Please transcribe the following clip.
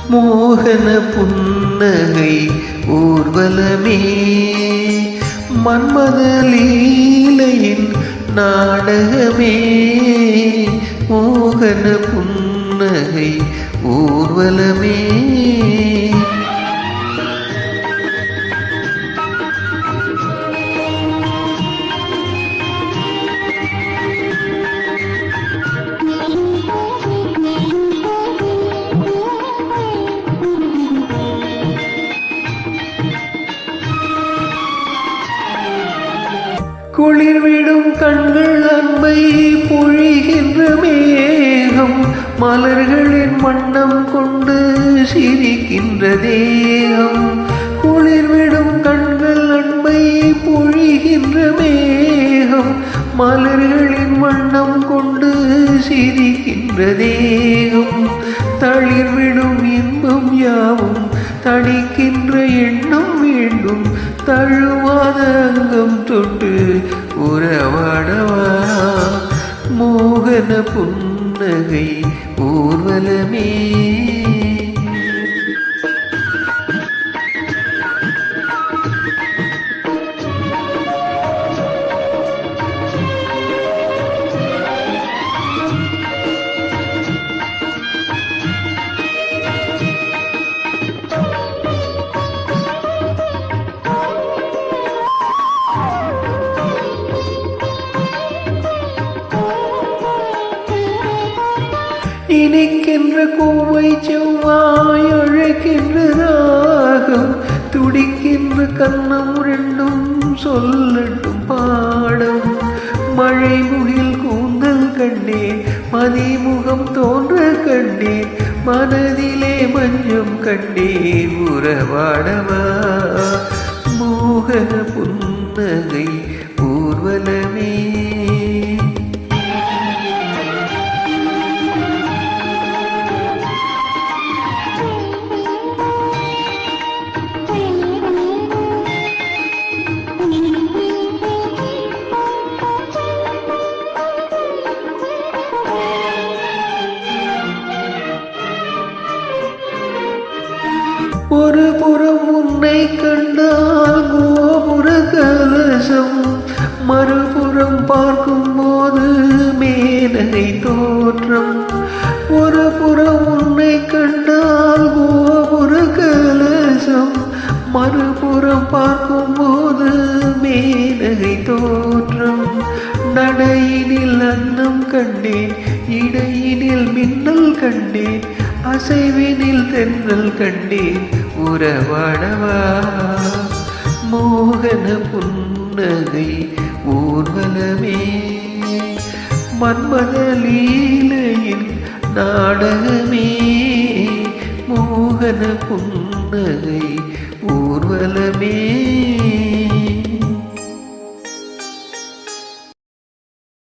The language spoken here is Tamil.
மோகன புன்னகை ஊர்வலமே மன்மத லீலையின் நாடகமே மோகன புன்னகை ஊர்வலமே குளிர்விடும் கண்கள் அன்பை பொழிகின்ற மேகம் மலர்களின் வண்ணம் கொண்டு சிரிக்கின்ற தேகம் குளிர்விடும் கண்கள் அன்பை பொழிகின்ற மேகம் மலர்களின் வண்ணம் கொண்டு சிரிக்கின்ற தேகம் தளிர்விடும் இன்பம் யாவும் தணிக்கின்ற எண்ணம் வேண்டும் தழுவாத அங்கம் தொட்டு உறவாடவா மோகன புன்னகை ஊர்வலமே இனிக்கின்ற கோவை செவ்வாய் அழைக்கின்ற ராகம் துடிக்கின்ற கண்ணம் ரெண்டும் சொல்லட்டும் பாடம் மழை முகில் கூந்தல் கண்டேன் மதிமுகம் தோன்ற கண்டேன் மனதிலே மஞ்சம் கண்டேன் உறவாடவா மோகன புன்னகை ஊர்வலமே ஒரு புறம் உன்னை கண்டால் கோபுர கலசம் மறுபுறம் பார்க்கும் போது மேனகை தோற்றம் ஒரு புறம் உன்னை கண்டால் கோபுர கலசம் மறுபுறம் பார்க்கும் போது மேனகை தோற்றம் நடையினில் அன்னம் கண்டேன் இடையினில் மின்னல் கண்டேன் அசைவினில் தென்றல் கண்டேன் உறவாடவா மோகன புன்னகை ஊர்வலமே மன்மத லீலையின் நாடகமே மோகன புன்னகை ஊர்வலமே